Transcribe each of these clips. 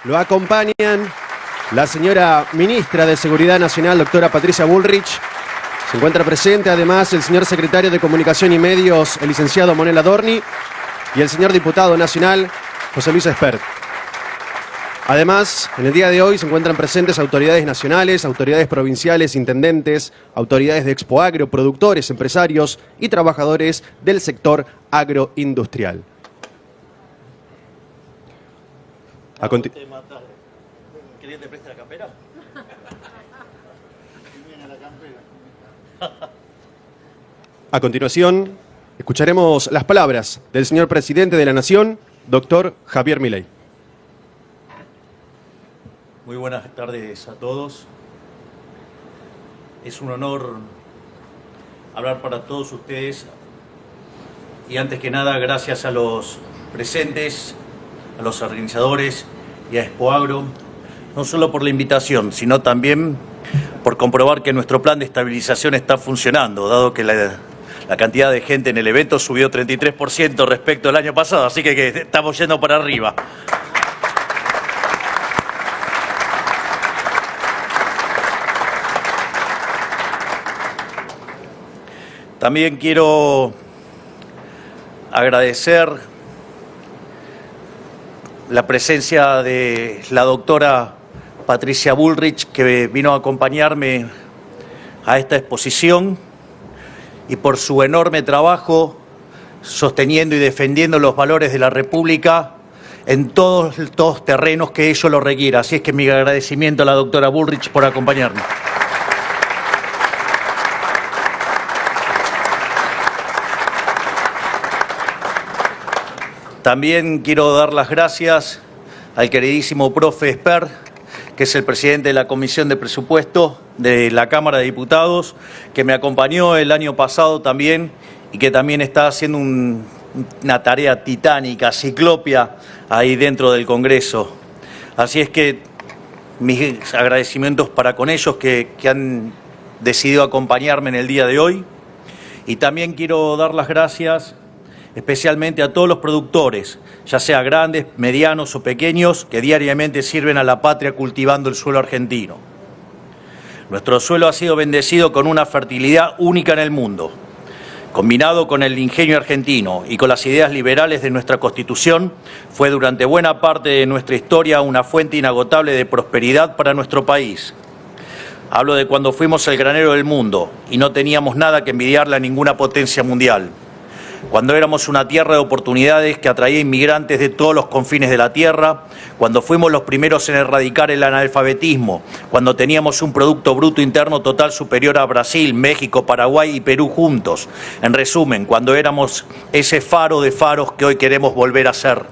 Lo acompañan la señora ministra de Seguridad Nacional, doctora Patricia Bullrich. Se encuentra presente además el señor secretario de Comunicación y Medios, el licenciado Manuel Adorni, y el señor diputado nacional, José Luis Espert. Además, en el día de hoy se encuentran presentes autoridades nacionales, autoridades provinciales, intendentes, autoridades de Expoagro, productores, empresarios y trabajadores del sector agroindustrial. ¿Querías te preste la campera? A continuación, escucharemos las palabras del señor presidente de la Nación, doctor Javier Milei. Muy buenas tardes a todos. Es un honor hablar para todos ustedes y antes que nada gracias a los presentes, a los organizadores y a Expoagro, no solo por la invitación, sino también por comprobar que nuestro plan de estabilización está funcionando, dado que la cantidad de gente en el evento subió 33% respecto al año pasado, así que estamos yendo para arriba. También quiero agradecer la presencia de la doctora Patricia Bullrich, que vino a acompañarme a esta exposición, y por su enorme trabajo sosteniendo y defendiendo los valores de la República en todos los terrenos que ello lo requiera. Así es que mi agradecimiento a la doctora Bullrich por acompañarme. También quiero dar las gracias al queridísimo profe Espert, que es el presidente de la Comisión de Presupuesto de la Cámara de Diputados, que me acompañó el año pasado también y que también está haciendo una tarea titánica, ciclopia, ahí dentro del Congreso. Así es que mis agradecimientos para con ellos que han decidido acompañarme en el día de hoy. Y también quiero dar las gracias especialmente a todos los productores, ya sea grandes, medianos o pequeños, que diariamente sirven a la patria cultivando el suelo argentino. Nuestro suelo ha sido bendecido con una fertilidad única en el mundo. Combinado con el ingenio argentino y con las ideas liberales de nuestra Constitución, fue durante buena parte de nuestra historia una fuente inagotable de prosperidad para nuestro país. Hablo de cuando fuimos el granero del mundo y no teníamos nada que envidiarle a ninguna potencia mundial. Cuando éramos una tierra de oportunidades que atraía inmigrantes de todos los confines de la tierra, cuando fuimos los primeros en erradicar el analfabetismo, cuando teníamos un Producto Bruto Interno Total superior a Brasil, México, Paraguay y Perú juntos. En resumen, cuando éramos ese faro de faros que hoy queremos volver a ser.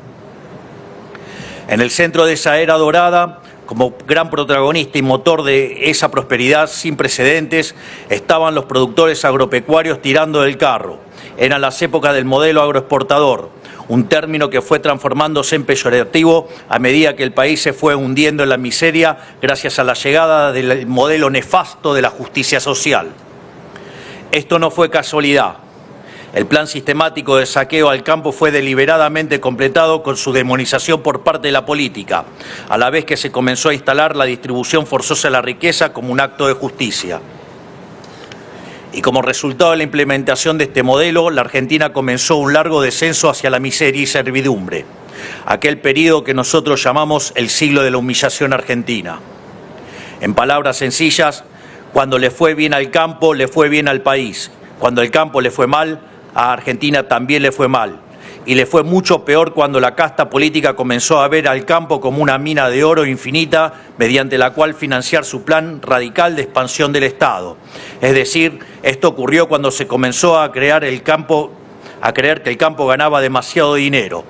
En el centro de esa era dorada, como gran protagonista y motor de esa prosperidad sin precedentes, estaban los productores agropecuarios tirando del carro. Eran las épocas del modelo agroexportador, un término que fue transformándose en peyorativo a medida que el país se fue hundiendo en la miseria gracias a la llegada del modelo nefasto de la justicia social. Esto no fue casualidad. El plan sistemático de saqueo al campo fue deliberadamente completado con su demonización por parte de la política, a la vez que se comenzó a instalar la distribución forzosa de la riqueza como un acto de justicia. Y como resultado de la implementación de este modelo, la Argentina comenzó un largo descenso hacia la miseria y servidumbre, aquel periodo que nosotros llamamos el siglo de la humillación argentina. En palabras sencillas, cuando le fue bien al campo, le fue bien al país. Cuando el campo le fue mal, a Argentina también le fue mal. Y le fue mucho peor cuando la casta política comenzó a ver al campo como una mina de oro infinita mediante la cual financiar su plan radical de expansión del Estado. Es decir, esto ocurrió cuando se comenzó a creer que el campo ganaba demasiado dinero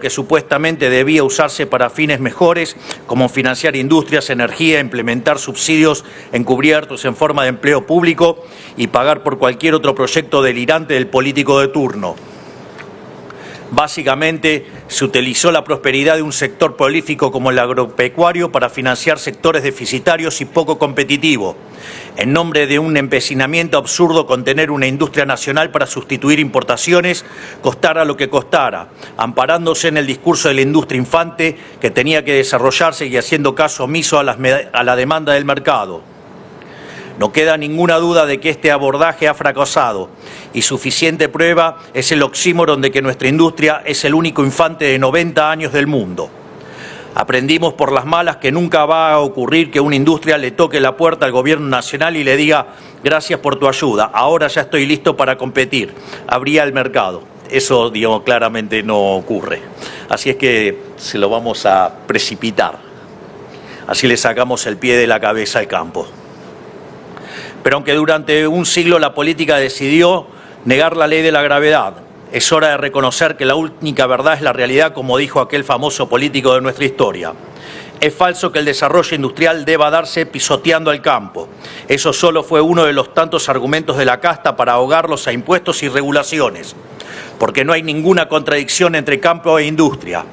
que supuestamente debía usarse para fines mejores, como financiar industrias, energía, implementar subsidios encubiertos en forma de empleo público y pagar por cualquier otro proyecto delirante del político de turno. Básicamente, se utilizó la prosperidad de un sector prolífico como el agropecuario para financiar sectores deficitarios y poco competitivos, en nombre de un empecinamiento absurdo con tener una industria nacional para sustituir importaciones, costara lo que costara, amparándose en el discurso de la industria infante que tenía que desarrollarse y haciendo caso omiso a la demanda del mercado. No queda ninguna duda de que este abordaje ha fracasado y suficiente prueba es el oxímoron de que nuestra industria es el único infante de 90 años del mundo. Aprendimos por las malas que nunca va a ocurrir que una industria le toque la puerta al gobierno nacional y le diga gracias por tu ayuda, ahora ya estoy listo para competir, abría el mercado. Eso, digamos, claramente no ocurre. Así es que se lo vamos a precipitar. Así le sacamos el pie de la cabeza al campo. Pero aunque durante un siglo la política decidió negar la ley de la gravedad, es hora de reconocer que la única verdad es la realidad, como dijo aquel famoso político de nuestra historia. Es falso que el desarrollo industrial deba darse pisoteando al campo. Eso solo fue uno de los tantos argumentos de la casta para ahogarlos a impuestos y regulaciones, porque no hay ninguna contradicción entre campo e industria.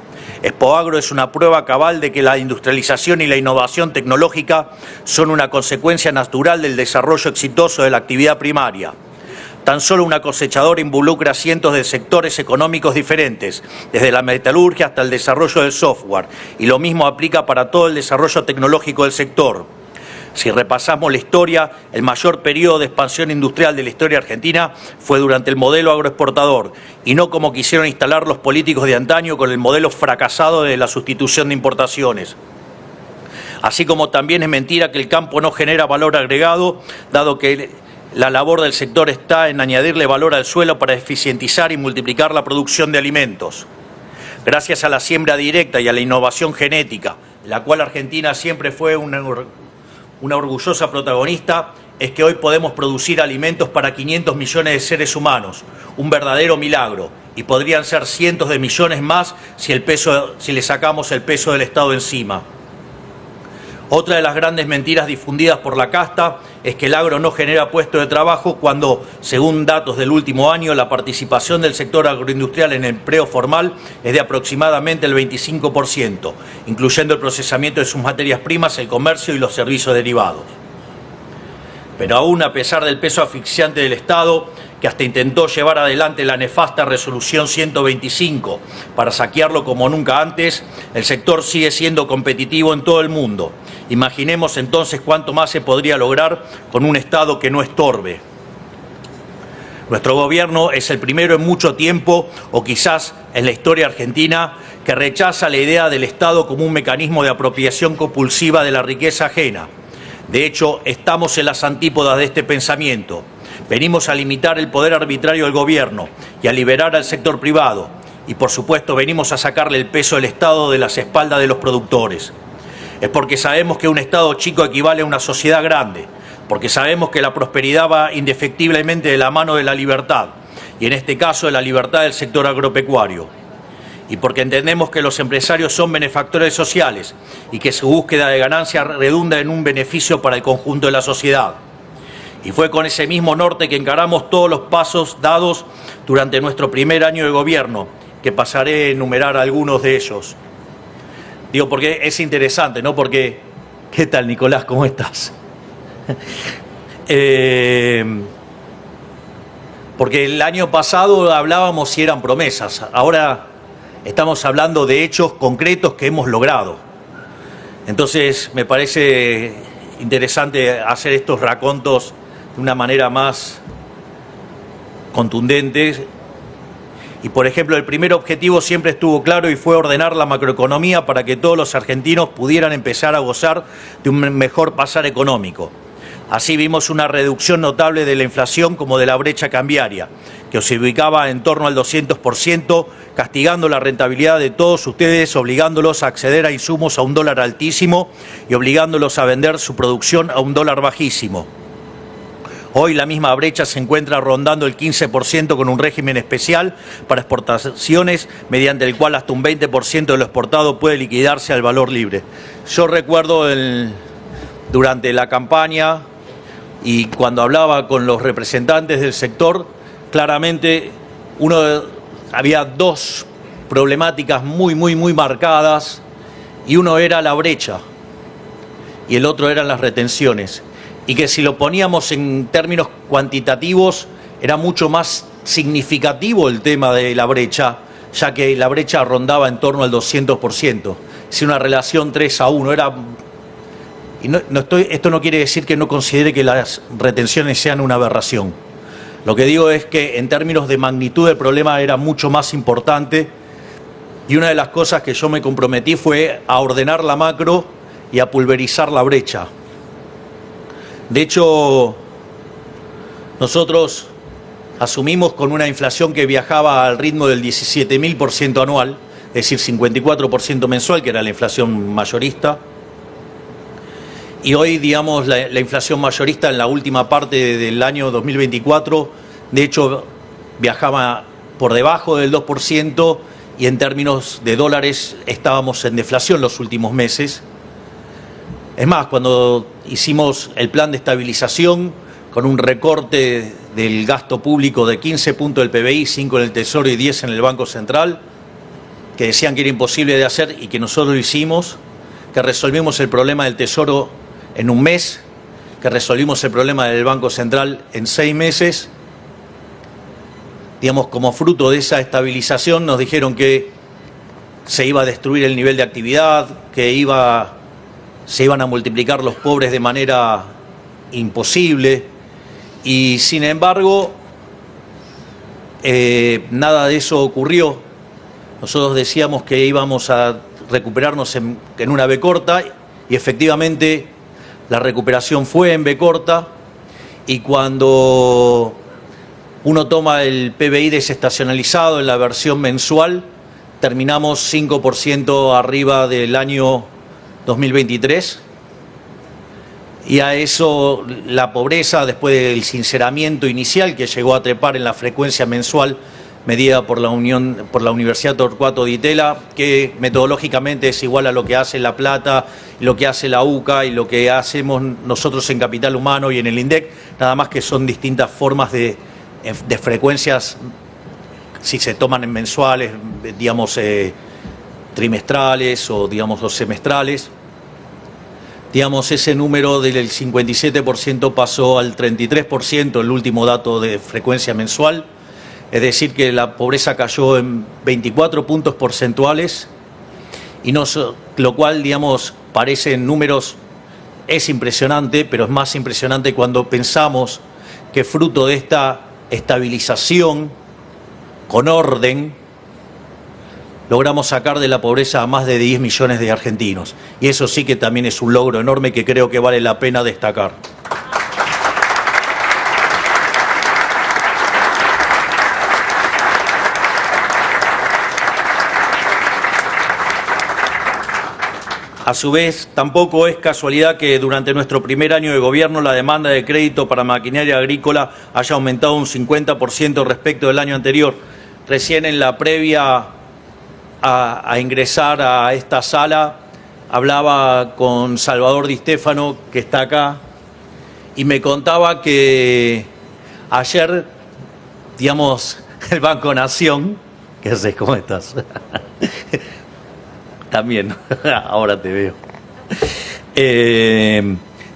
Expoagro es una prueba cabal de que la industrialización y la innovación tecnológica son una consecuencia natural del desarrollo exitoso de la actividad primaria. Tan solo una cosechadora involucra cientos de sectores económicos diferentes, desde la metalurgia hasta el desarrollo del software, y lo mismo aplica para todo el desarrollo tecnológico del sector. Si repasamos la historia, el mayor periodo de expansión industrial de la historia argentina fue durante el modelo agroexportador, y no como quisieron instalar los políticos de antaño con el modelo fracasado de la sustitución de importaciones. Así como también es mentira que el campo no genera valor agregado, dado que la labor del sector está en añadirle valor al suelo para eficientizar y multiplicar la producción de alimentos. Gracias a la siembra directa y a la innovación genética, la cual Argentina siempre fue una orgullosa protagonista, es que hoy podemos producir alimentos para 500 millones de seres humanos, un verdadero milagro, y podrían ser cientos de millones más si le sacamos el peso del Estado encima. Otra de las grandes mentiras difundidas por la casta es que el agro no genera puestos de trabajo cuando, según datos del último año, la participación del sector agroindustrial en el empleo formal es de aproximadamente el 25%, incluyendo el procesamiento de sus materias primas, el comercio y los servicios derivados. Pero aún a pesar del peso asfixiante del Estado, que hasta intentó llevar adelante la nefasta Resolución 125 para saquearlo como nunca antes, el sector sigue siendo competitivo en todo el mundo. Imaginemos entonces cuánto más se podría lograr con un Estado que no estorbe. Nuestro gobierno es el primero en mucho tiempo, o quizás en la historia argentina, que rechaza la idea del Estado como un mecanismo de apropiación compulsiva de la riqueza ajena. De hecho, estamos en las antípodas de este pensamiento. Venimos a limitar el poder arbitrario del gobierno y a liberar al sector privado. Y por supuesto venimos a sacarle el peso del Estado de las espaldas de los productores. Es porque sabemos que un Estado chico equivale a una sociedad grande, porque sabemos que la prosperidad va indefectiblemente de la mano de la libertad, y en este caso de la libertad del sector agropecuario. Y porque entendemos que los empresarios son benefactores sociales y que su búsqueda de ganancia redunda en un beneficio para el conjunto de la sociedad. Y fue con ese mismo norte que encaramos todos los pasos dados durante nuestro primer año de gobierno, que pasaré a enumerar algunos de ellos. Digo, porque es interesante, ¿no? Porque, ¿qué tal, Nicolás? ¿Cómo estás? Porque el año pasado hablábamos si eran promesas, ahora estamos hablando de hechos concretos que hemos logrado. Entonces, me parece interesante hacer estos racontos de una manera más contundente. Y, por ejemplo, el primer objetivo siempre estuvo claro y fue ordenar la macroeconomía para que todos los argentinos pudieran empezar a gozar de un mejor pasar económico. Así vimos una reducción notable de la inflación como de la brecha cambiaria, que se ubicaba en torno al 200%, castigando la rentabilidad de todos ustedes, obligándolos a acceder a insumos a un dólar altísimo y obligándolos a vender su producción a un dólar bajísimo. Hoy la misma brecha se encuentra rondando el 15% con un régimen especial para exportaciones, mediante el cual hasta un 20% de lo exportado puede liquidarse al valor libre. Yo recuerdo durante la campaña y cuando hablaba con los representantes del sector, claramente había dos problemáticas muy marcadas, y uno era la brecha y el otro eran las retenciones, y que si lo poníamos en términos cuantitativos era mucho más significativo el tema de la brecha, ya que la brecha rondaba en torno al 200%, es una relación 3-1, era... Y esto no quiere decir que no considere que las retenciones sean una aberración. Lo que digo es que en términos de magnitud el problema era mucho más importante, y una de las cosas que yo me comprometí fue a ordenar la macro y a pulverizar la brecha. De hecho, nosotros asumimos con una inflación que viajaba al ritmo del 17.000% anual, es decir, 54% mensual, que era la inflación mayorista. Y hoy, digamos, la inflación mayorista en la última parte del año 2024, de hecho, viajaba por debajo del 2%, y en términos de dólares estábamos en deflación los últimos meses. Es más, cuando hicimos el plan de estabilización, con un recorte del gasto público de 15 puntos del PBI, 5 en el Tesoro y 10 en el Banco Central, que decían que era imposible de hacer y que nosotros lo hicimos, que resolvimos el problema del Tesoro en un mes, que resolvimos el problema del Banco Central en 6 meses, digamos, como fruto de esa estabilización nos dijeron que se iba a destruir el nivel de actividad, que se iban a multiplicar los pobres de manera imposible, y sin embargo nada de eso ocurrió. Nosotros decíamos que íbamos a recuperarnos en una V corta, y efectivamente la recuperación fue en V corta, y cuando uno toma el PBI desestacionalizado en la versión mensual, terminamos 5% arriba del año 2023, y a eso la pobreza, después del sinceramiento inicial que llegó a trepar en la frecuencia mensual medida por la Universidad Torcuato Di Tella, que metodológicamente es igual a lo que hace La Plata, lo que hace la UCA y lo que hacemos nosotros en Capital Humano y en el INDEC, nada más que son distintas formas de frecuencias, si se toman en mensuales, digamos, trimestrales o, digamos, los semestrales. Digamos, ese número del 57% pasó al 33%, el último dato de frecuencia mensual. Es decir, que la pobreza cayó en 24 puntos porcentuales, y lo cual, digamos, parece en números, es impresionante, pero es más impresionante cuando pensamos que fruto de esta estabilización con orden logramos sacar de la pobreza a más de 10 millones de argentinos. Y eso sí que también es un logro enorme que creo que vale la pena destacar. A su vez, tampoco es casualidad que durante nuestro primer año de gobierno la demanda de crédito para maquinaria agrícola haya aumentado un 50% respecto del año anterior. Recién en la previa a ingresar a esta sala hablaba con Salvador Di Stefano, que está acá, y me contaba que ayer, digamos, el Banco Nación, ¿qué haces? ¿Cómo estás? También, ahora te veo.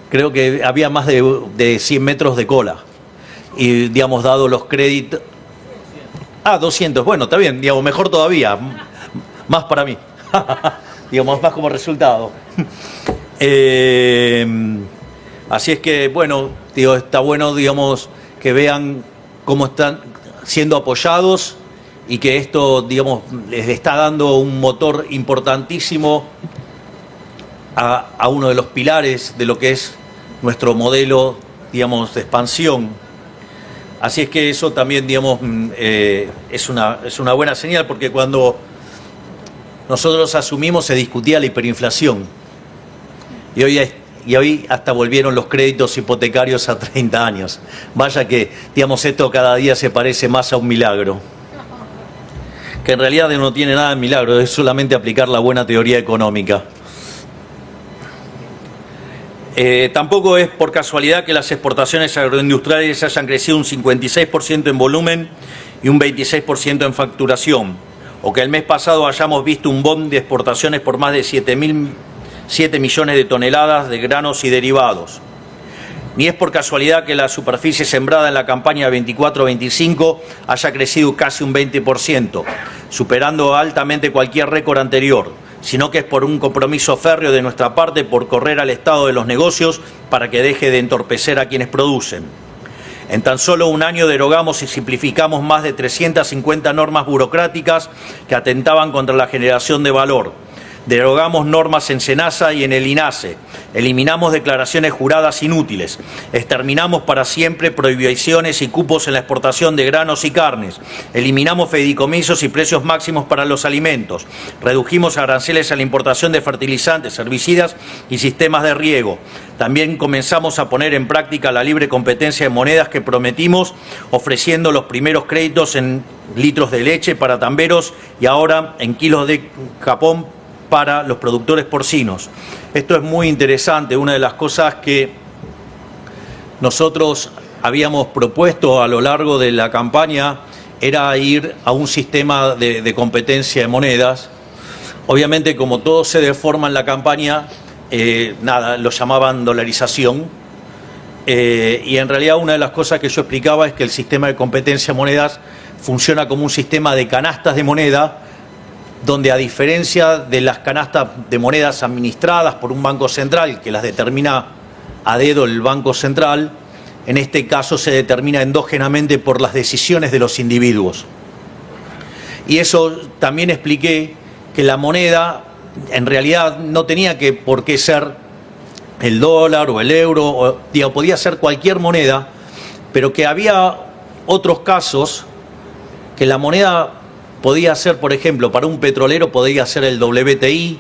Creo que había más de 100 metros de cola. Y, digamos, dado los créditos... 200, bueno, está bien, digamos, mejor todavía. Más para mí. Digamos, más como resultado. Así es que, bueno, digo, está bueno, digamos, que vean cómo están siendo apoyados, y que esto, digamos, les está dando un motor importantísimo a uno de los pilares de lo que es nuestro modelo, digamos, de expansión. Así es que eso también, digamos, es una buena señal, porque cuando nosotros asumimos se discutía la hiperinflación, y hoy hasta volvieron los créditos hipotecarios a 30 años. Vaya que, digamos, esto cada día se parece más a un milagro, que en realidad no tiene nada de milagro, es solamente aplicar la buena teoría económica. Tampoco es por casualidad que las exportaciones agroindustriales hayan crecido un 56% en volumen y un 26% en facturación, o que el mes pasado hayamos visto un boom de exportaciones por más de 7 millones de toneladas de granos y derivados. Ni es por casualidad que la superficie sembrada en la campaña 24-25 haya crecido casi un 20%, superando altamente cualquier récord anterior, sino que es por un compromiso férreo de nuestra parte por correr al estado de los negocios para que deje de entorpecer a quienes producen. En tan solo un año derogamos y simplificamos más de 350 normas burocráticas que atentaban contra la generación de valor. Derogamos normas en SENASA y en el INASE, eliminamos declaraciones juradas inútiles, exterminamos para siempre prohibiciones y cupos en la exportación de granos y carnes, eliminamos fideicomisos y precios máximos para los alimentos, redujimos aranceles a la importación de fertilizantes, herbicidas y sistemas de riego. También comenzamos a poner en práctica la libre competencia de monedas que prometimos, ofreciendo los primeros créditos en litros de leche para tamberos y ahora en kilos de capón para los productores porcinos. Esto es muy interesante, una de las cosas que nosotros habíamos propuesto a lo largo de la campaña era ir a un sistema de competencia de monedas. Obviamente, como todo se deforma en la campaña, lo llamaban dolarización, y en realidad una de las cosas que yo explicaba es que el sistema de competencia de monedas funciona como un sistema de canastas de moneda, donde a diferencia de las canastas de monedas administradas por un banco central, que las determina a dedo el Banco Central, en este caso se determina endógenamente por las decisiones de los individuos. Y eso también expliqué que la moneda en realidad no tenía por qué ser el dólar o el euro, podía ser cualquier moneda, pero que había otros casos que la moneda podía ser, por ejemplo, para un petrolero podría ser el WTI,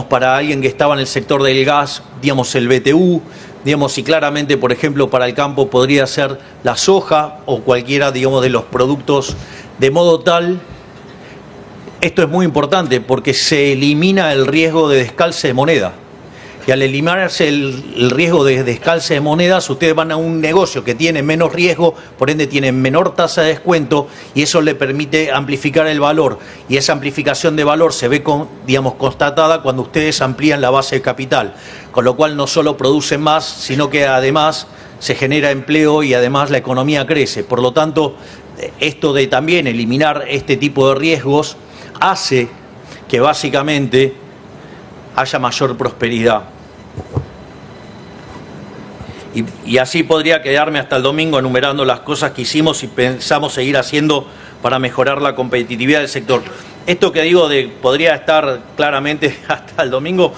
para alguien que estaba en el sector del gas, el BTU, y claramente, por ejemplo, para el campo podría ser la soja o cualquiera, de los productos, de modo tal, esto es muy importante porque se elimina el riesgo de descalce de moneda. Y al eliminarse el riesgo de descalce de monedas, ustedes van a un negocio que tiene menos riesgo, por ende tiene menor tasa de descuento y eso le permite amplificar el valor. Y esa amplificación de valor se ve constatada cuando ustedes amplían la base de capital. Con lo cual no solo producen más, sino que además se genera empleo y además la economía crece. Por lo tanto, esto de también eliminar este tipo de riesgos hace que básicamente haya mayor prosperidad. Y así podría quedarme hasta el domingo enumerando las cosas que hicimos y pensamos seguir haciendo para mejorar la competitividad del sector. Esto que digo de podría estar claramente hasta el domingo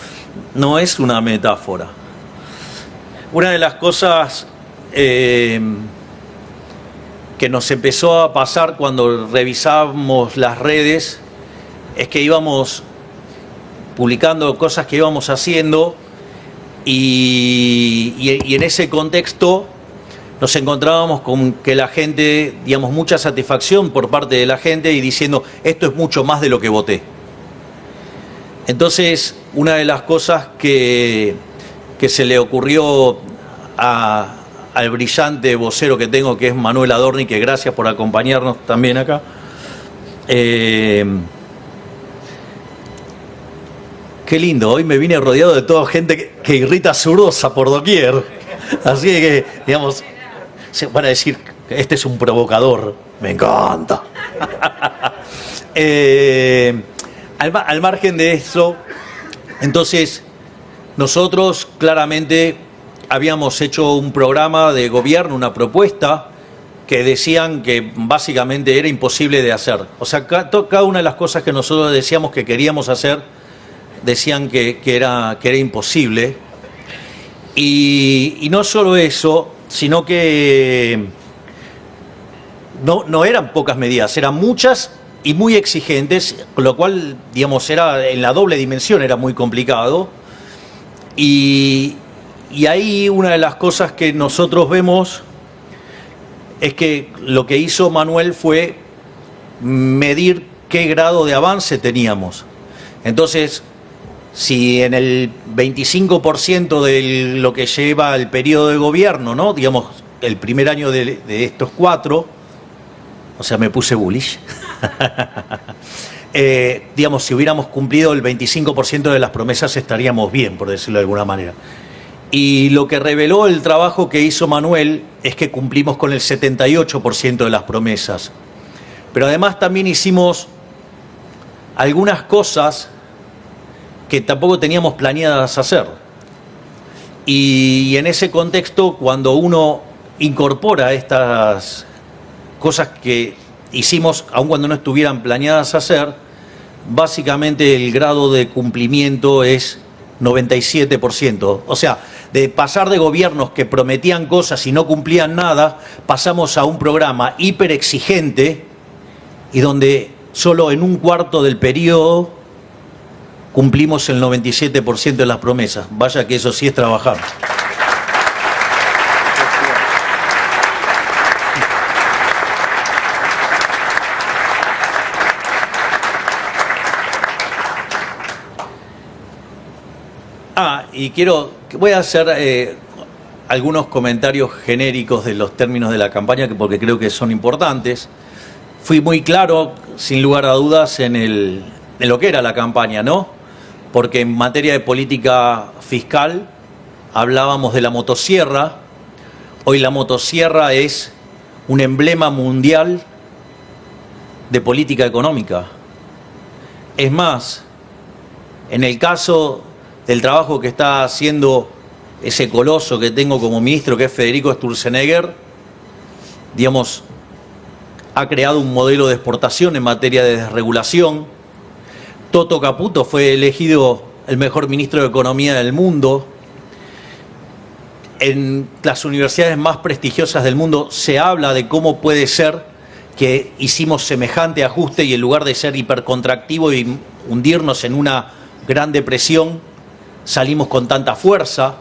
no es una metáfora. Una de las cosas que nos empezó a pasar cuando revisábamos las redes es que íbamos publicando cosas que íbamos haciendo y en ese contexto nos encontrábamos con que la gente, mucha satisfacción por parte de la gente y diciendo, esto es mucho más de lo que voté. Entonces, una de las cosas que se le ocurrió al brillante vocero que tengo, que es Manuel Adorni, que gracias por acompañarnos también acá, qué lindo, hoy me vine rodeado de toda gente que irrita zurdos por doquier. Así que, se van a decir, este es un provocador. Me encanta. Al margen de eso, entonces, nosotros claramente habíamos hecho un programa de gobierno, una propuesta, que decían que básicamente era imposible de hacer. O sea, cada una de las cosas que nosotros decíamos que queríamos hacer, decían que era imposible. Y no solo eso, sino que no eran pocas medidas, eran muchas y muy exigentes, con lo cual, era en la doble dimensión, era muy complicado. Y ahí una de las cosas que nosotros vemos es que lo que hizo Manuel fue medir qué grado de avance teníamos. Entonces, si en el 25% de lo que lleva el periodo de gobierno, ¿no? El primer año de estos 4, o sea, me puse bullish, Digamos, si hubiéramos cumplido el 25% de las promesas estaríamos bien, por decirlo de alguna manera. Y lo que reveló el trabajo que hizo Manuel es que cumplimos con el 78% de las promesas. Pero además también hicimos algunas cosas que tampoco teníamos planeadas hacer. Y en ese contexto, cuando uno incorpora estas cosas que hicimos, aun cuando no estuvieran planeadas hacer, básicamente el grado de cumplimiento es 97%. O sea, de pasar de gobiernos que prometían cosas y no cumplían nada, pasamos a un programa hiper exigente y donde solo en un cuarto del periodo cumplimos el 97% de las promesas. Vaya que eso sí es trabajar. Y voy a hacer algunos comentarios genéricos de los términos de la campaña, porque creo que son importantes. Fui muy claro, sin lugar a dudas, en lo que era la campaña, ¿no? Porque en materia de política fiscal hablábamos de la motosierra. Hoy la motosierra es un emblema mundial de política económica. Es más, en el caso del trabajo que está haciendo ese coloso que tengo como ministro, que es Federico Sturzenegger, digamos, ha creado un modelo de exportación en materia de desregulación. Toto Caputo fue elegido el mejor ministro de Economía del mundo. En las universidades más prestigiosas del mundo se habla de cómo puede ser que hicimos semejante ajuste y en lugar de ser hipercontractivo y hundirnos en una gran depresión, salimos con tanta fuerza.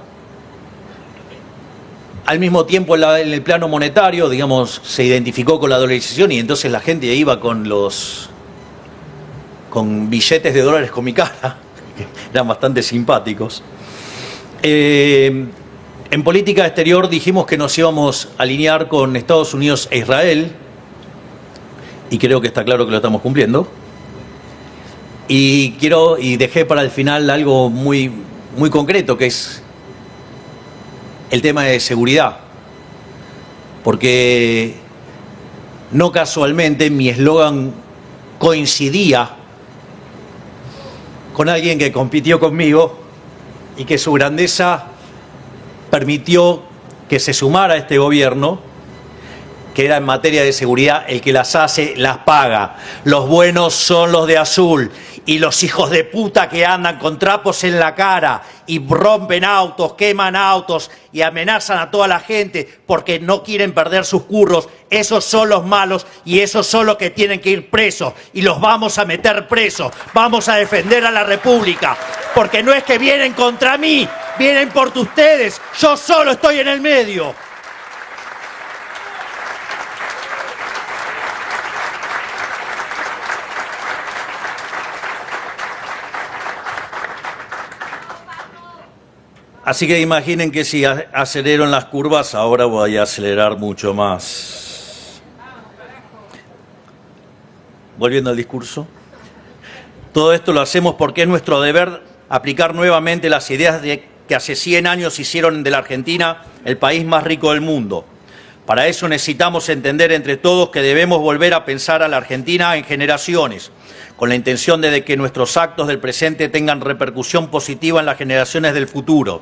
Al mismo tiempo, en el plano monetario, digamos, se identificó con la dolarización y entonces la gente iba con billetes de dólares con mi cara, que eran bastante simpáticos. En política exterior dijimos que nos íbamos a alinear con Estados Unidos e Israel, y creo que está claro que lo estamos cumpliendo. Y dejé para el final algo muy concreto, que es el tema de seguridad. Porque no casualmente mi eslogan coincidía con alguien que compitió conmigo y que su grandeza permitió que se sumara a este gobierno, que era en materia de seguridad: el que las hace, las paga. Los buenos son los de azul. Y los hijos de puta que andan con trapos en la cara y rompen autos, queman autos y amenazan a toda la gente porque no quieren perder sus curros, esos son los malos y esos son los que tienen que ir presos. Y los vamos a meter presos. Vamos a defender a la República. Porque no es que vienen contra mí, vienen por ustedes. Yo solo estoy en el medio. Así que imaginen que si acelero en las curvas, ahora voy a acelerar mucho más. Volviendo al discurso. Todo esto lo hacemos porque es nuestro deber aplicar nuevamente las ideas que hace 100 años hicieron de la Argentina el país más rico del mundo. Para eso necesitamos entender entre todos que debemos volver a pensar a la Argentina en generaciones, con la intención de que nuestros actos del presente tengan repercusión positiva en las generaciones del futuro.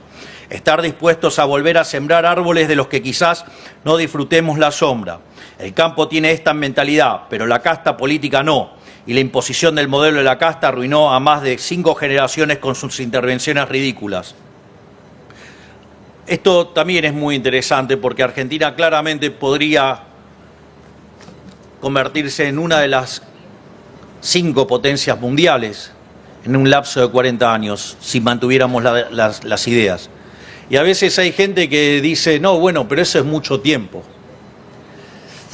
Estar dispuestos a volver a sembrar árboles de los que quizás no disfrutemos la sombra. El campo tiene esta mentalidad, pero la casta política no. Y la imposición del modelo de la casta arruinó a más de 5 generaciones con sus intervenciones ridículas. Esto también es muy interesante porque Argentina claramente podría convertirse en una de las 5 potencias mundiales en un lapso de 40 años, si mantuviéramos las ideas. Y a veces hay gente que dice, no, bueno, pero eso es mucho tiempo.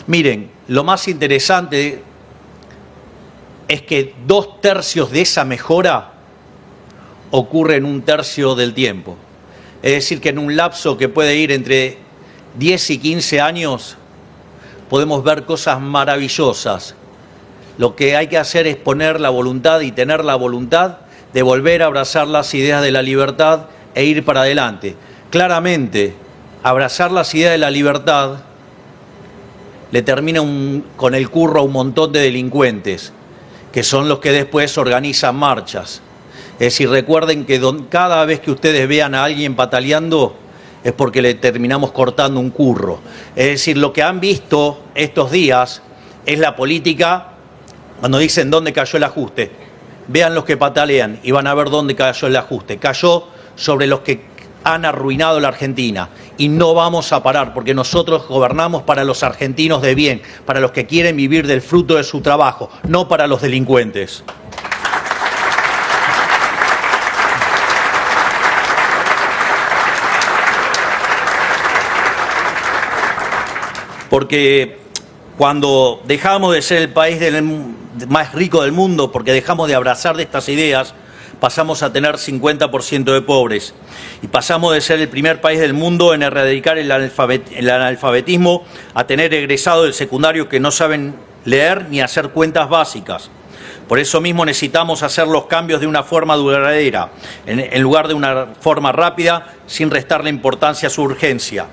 Miren, lo más interesante es que 2/3 de esa mejora ocurre en 1/3 del tiempo. Es decir, que en un lapso que puede ir entre 10 y 15 años podemos ver cosas maravillosas. lo que hay que hacer es poner la voluntad y tener la voluntad de volver a abrazar las ideas de la libertad e ir para adelante. Claramente, abrazar las ideas de la libertad le termina con el curro a un montón de delincuentes, que son los que después organizan marchas. Es decir, recuerden que cada vez que ustedes vean a alguien pataleando es porque le terminamos cortando un curro. Es decir, lo que han visto estos días es la política cuando dicen dónde cayó el ajuste. Vean los que patalean y van a ver dónde cayó el ajuste. Cayó sobre los que han arruinado la Argentina. Y no vamos a parar, porque nosotros gobernamos para los argentinos de bien, para los que quieren vivir del fruto de su trabajo, no para los delincuentes. Porque cuando dejamos de ser el país más rico del mundo, porque dejamos de abrazar de estas ideas, pasamos a tener 50% de pobres. Y pasamos de ser el primer país del mundo en erradicar el analfabetismo a tener egresados del secundario que no saben leer ni hacer cuentas básicas. Por eso mismo necesitamos hacer los cambios de una forma duradera, en lugar de una forma rápida, sin restarle importancia a su urgencia.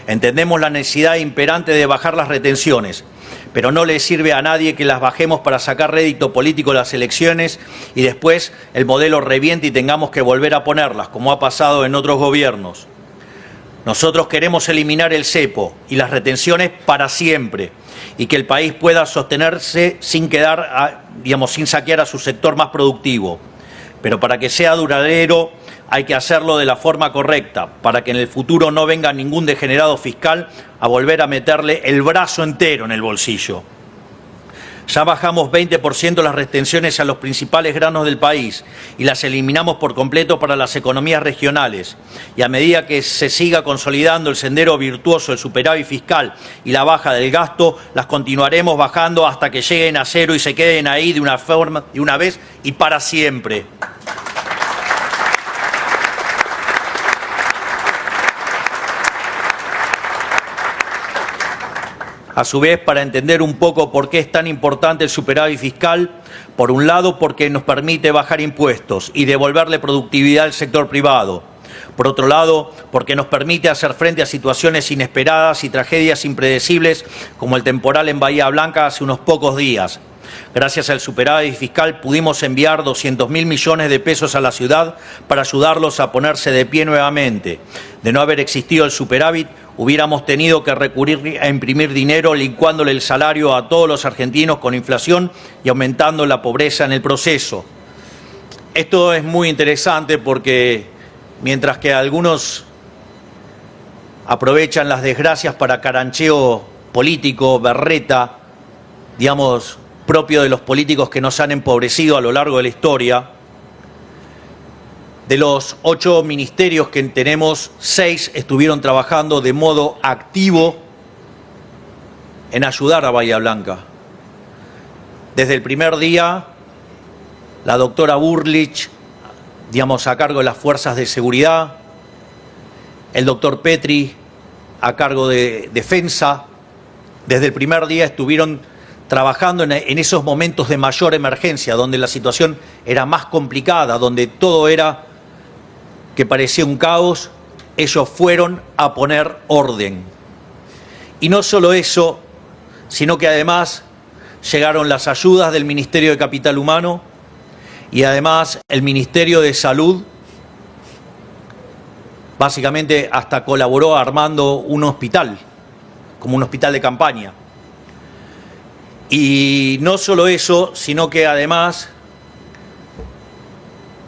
Entendemos la necesidad imperante de bajar las retenciones, pero no le sirve a nadie que las bajemos para sacar rédito político de las elecciones y después el modelo reviente y tengamos que volver a ponerlas, como ha pasado en otros gobiernos. Nosotros queremos eliminar el cepo y las retenciones para siempre y que el país pueda sostenerse sin sin saquear a su sector más productivo. Pero para que sea duradero hay que hacerlo de la forma correcta, para que en el futuro no venga ningún degenerado fiscal a volver a meterle el brazo entero en el bolsillo. Ya bajamos 20% las retenciones a los principales granos del país y las eliminamos por completo para las economías regionales. Y a medida que se siga consolidando el sendero virtuoso del superávit fiscal y la baja del gasto, las continuaremos bajando hasta que lleguen a cero y se queden ahí de una vez y para siempre. A su vez, para entender un poco por qué es tan importante el superávit fiscal, por un lado, porque nos permite bajar impuestos y devolverle productividad al sector privado. Por otro lado, porque nos permite hacer frente a situaciones inesperadas y tragedias impredecibles como el temporal en Bahía Blanca hace unos pocos días. Gracias al superávit fiscal pudimos enviar 200.000 millones de pesos a la ciudad para ayudarlos a ponerse de pie nuevamente. De no haber existido el superávit, hubiéramos tenido que recurrir a imprimir dinero licuándole el salario a todos los argentinos con inflación y aumentando la pobreza en el proceso. Esto es muy interesante porque mientras que algunos aprovechan las desgracias para carancheo político, berreta, propio de los políticos que nos han empobrecido a lo largo de la historia, de los 8 ministerios que tenemos, 6 estuvieron trabajando de modo activo en ayudar a Bahía Blanca. Desde el primer día, la doctora Bullrich, a cargo de las fuerzas de seguridad, el doctor Petri, a cargo de defensa, desde el primer día estuvieron trabajando en esos momentos de mayor emergencia, donde la situación era más complicada, donde todo era que parecía un caos. Ellos fueron a poner orden. Y no solo eso, sino que además llegaron las ayudas del Ministerio de Capital Humano y además el Ministerio de Salud, básicamente hasta colaboró armando un hospital, como un hospital de campaña. Y no solo eso, sino que además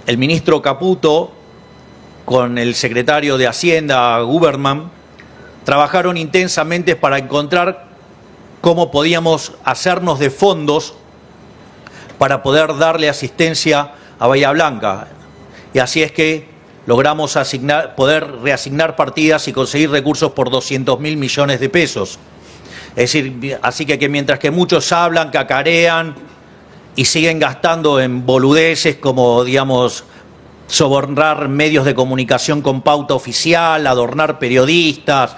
el ministro Caputo con el secretario de Hacienda, Guberman, trabajaron intensamente para encontrar cómo podíamos hacernos de fondos para poder darle asistencia a Bahía Blanca. Y así es que logramos poder reasignar partidas y conseguir recursos por 200.000 millones de pesos. Es decir, así que mientras que muchos hablan, cacarean y siguen gastando en boludeces como, sobornar medios de comunicación con pauta oficial, adornar periodistas,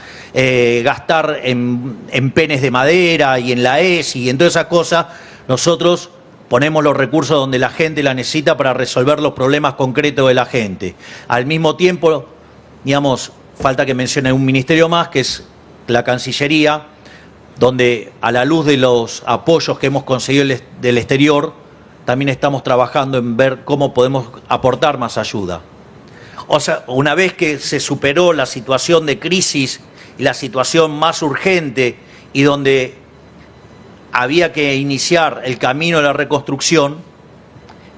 gastar en penes de madera y en la ESI y en todas esas cosas, Nosotros ponemos los recursos donde la gente la necesita para resolver los problemas concretos de la gente. Al mismo tiempo, digamos, falta que mencione un ministerio más, que es la Cancillería, donde a la luz de los apoyos que hemos conseguido del exterior, también estamos trabajando en ver cómo podemos aportar más ayuda. O sea, una vez que se superó la situación de crisis y la situación más urgente y donde había que iniciar el camino de la reconstrucción,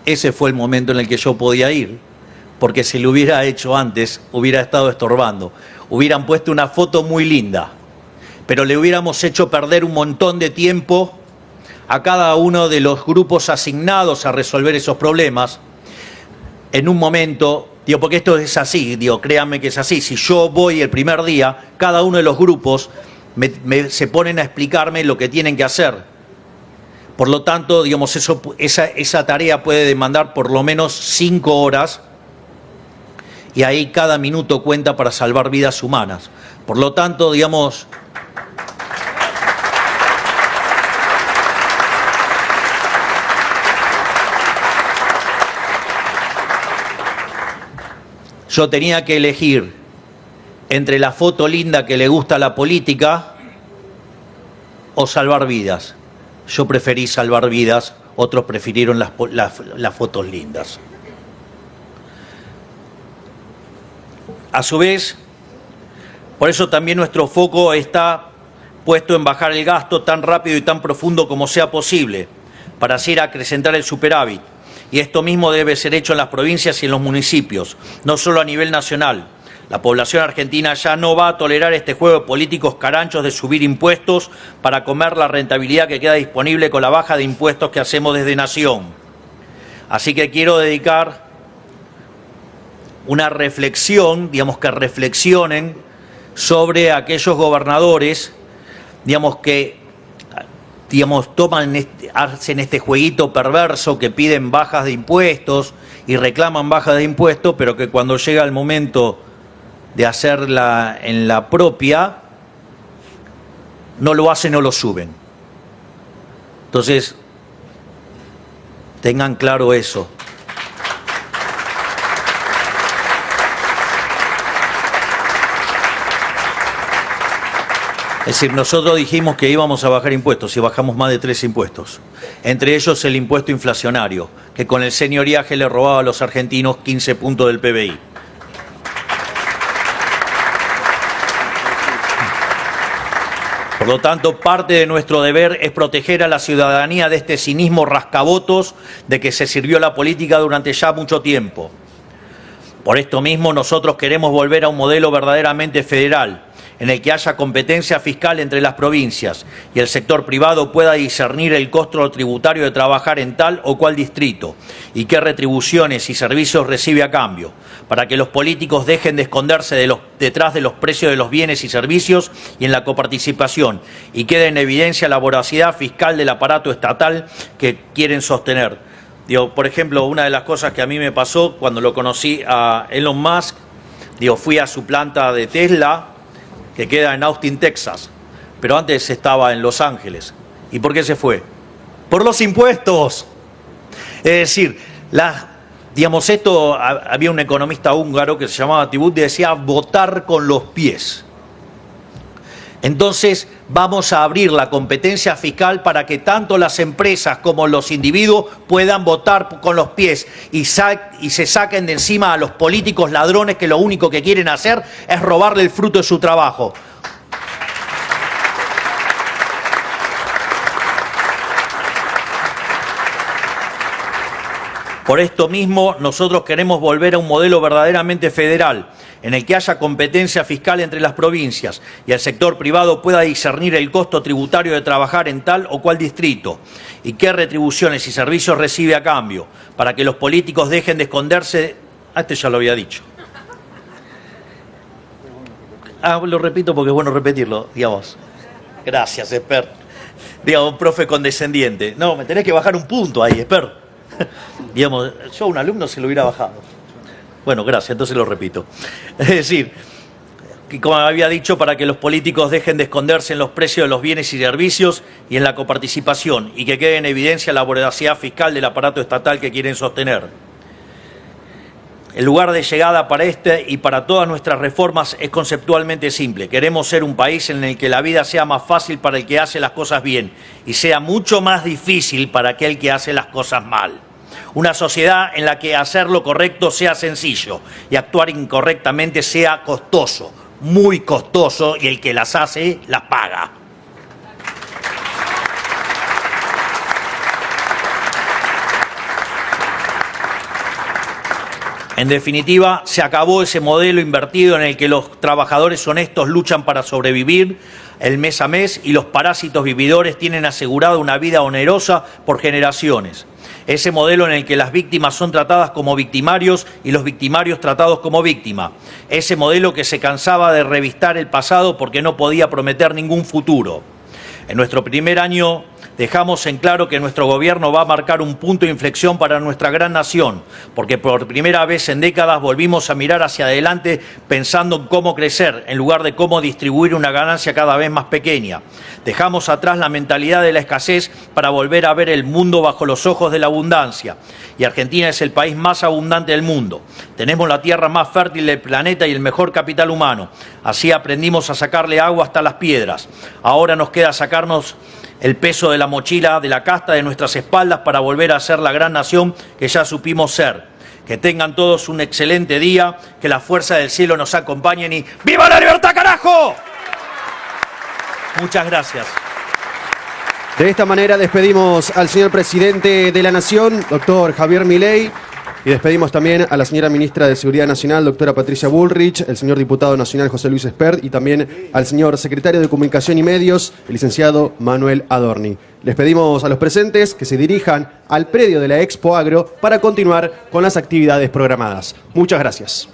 ese fue el momento en el que yo podía ir, porque si lo hubiera hecho antes, hubiera estado estorbando. Hubieran puesto una foto muy linda, pero le hubiéramos hecho perder un montón de tiempo a cada uno de los grupos asignados a resolver esos problemas en un momento, digo, porque esto es así, digo, créanme que es así. Si yo voy el primer día, cada uno de los grupos se ponen a explicarme lo que tienen que hacer. Por lo tanto, digamos, esa tarea puede demandar por lo menos 5 horas y ahí cada minuto cuenta para salvar vidas humanas. Por lo tanto, digamos, yo tenía que elegir entre la foto linda que le gusta a la política o salvar vidas. Yo preferí salvar vidas, otros prefirieron las fotos lindas. A su vez, por eso también nuestro foco está puesto en bajar el gasto tan rápido y tan profundo como sea posible, para así acrecentar el superávit. Y esto mismo debe ser hecho en las provincias y en los municipios, no solo a nivel nacional. La población argentina ya no va a tolerar este juego de políticos caranchos de subir impuestos para comer la rentabilidad que queda disponible con la baja de impuestos que hacemos desde Nación. Así que quiero dedicar una reflexión, digamos, que reflexionen sobre aquellos gobernadores, digamos, que hacen este jueguito perverso, que piden bajas de impuestos y reclaman bajas de impuestos, pero que cuando llega el momento de hacerla en la propia, no lo hacen o lo suben. Entonces, tengan claro eso. Es decir, nosotros dijimos que íbamos a bajar impuestos y bajamos más de 3 impuestos. Entre ellos el impuesto inflacionario, que con el señoriaje le robaba a los argentinos 15 puntos del PBI. Por lo tanto, parte de nuestro deber es proteger a la ciudadanía de este cinismo rascabotos de que se sirvió la política durante ya mucho tiempo. Por esto mismo, nosotros queremos volver a un modelo verdaderamente federal, en el que haya competencia fiscal entre las provincias y el sector privado pueda discernir el costo tributario de trabajar en tal o cual distrito y qué retribuciones y servicios recibe a cambio, para que los políticos dejen de esconderse detrás de los precios de los bienes y servicios y en la coparticipación, y quede en evidencia la voracidad fiscal del aparato estatal que quieren sostener. Digo, por ejemplo, una de las cosas que a mí me pasó cuando lo conocí a Elon Musk, fui a su planta de Tesla, que queda en Austin, Texas, pero antes estaba en Los Ángeles. ¿Y por qué se fue? Por los impuestos. Es decir, había un economista húngaro que se llamaba Tibut y decía votar con los pies. Entonces vamos a abrir la competencia fiscal para que tanto las empresas como los individuos puedan votar con los pies y se saquen de encima a los políticos ladrones que lo único que quieren hacer es robarle el fruto de su trabajo. Por esto mismo, nosotros queremos volver a un modelo verdaderamente federal, en el que haya competencia fiscal entre las provincias y el sector privado pueda discernir el costo tributario de trabajar en tal o cual distrito y qué retribuciones y servicios recibe a cambio, para que los políticos dejen de esconderse. Este ya lo había dicho. Lo repito porque es bueno repetirlo, digamos. Gracias, Esper. Digamos, un profe condescendiente. No, me tenés que bajar un punto ahí, Esper. Digamos, yo a un alumno se lo hubiera bajado. Bueno, gracias, entonces lo repito. Es decir, y como había dicho, para que los políticos dejen de esconderse en los precios de los bienes y servicios y en la coparticipación, y que quede en evidencia la voracidad fiscal del aparato estatal que quieren sostener. El lugar de llegada para este y para todas nuestras reformas es conceptualmente simple. Queremos ser un país en el que la vida sea más fácil para el que hace las cosas bien y sea mucho más difícil para aquel que hace las cosas mal. Una sociedad en la que hacer lo correcto sea sencillo y actuar incorrectamente sea costoso, muy costoso, y el que las hace las paga. En definitiva, se acabó ese modelo invertido en el que los trabajadores honestos luchan para sobrevivir el mes a mes y los parásitos vividores tienen asegurada una vida onerosa por generaciones. Ese modelo en el que las víctimas son tratadas como victimarios y los victimarios tratados como víctimas. Ese modelo que se cansaba de revistar el pasado porque no podía prometer ningún futuro. En nuestro primer año dejamos en claro que nuestro gobierno va a marcar un punto de inflexión para nuestra gran nación, porque por primera vez en décadas volvimos a mirar hacia adelante pensando en cómo crecer, en lugar de cómo distribuir una ganancia cada vez más pequeña. Dejamos atrás la mentalidad de la escasez para volver a ver el mundo bajo los ojos de la abundancia. Y Argentina es el país más abundante del mundo. Tenemos la tierra más fértil del planeta y el mejor capital humano. Así aprendimos a sacarle agua hasta las piedras. Ahora nos queda sacarnos el peso de la mochila, de la casta de nuestras espaldas para volver a ser la gran nación que ya supimos ser. Que tengan todos un excelente día, que la fuerza del cielo nos acompañen y ¡viva la libertad, carajo! Muchas gracias. De esta manera despedimos al señor presidente de la Nación, doctor Javier Milei, y despedimos también a la señora ministra de Seguridad Nacional, doctora Patricia Bullrich, el señor diputado nacional José Luis Espert y también al señor secretario de Comunicación y Medios, el licenciado Manuel Adorni. Les pedimos a los presentes que se dirijan al predio de la Expo Agro para continuar con las actividades programadas. Muchas gracias.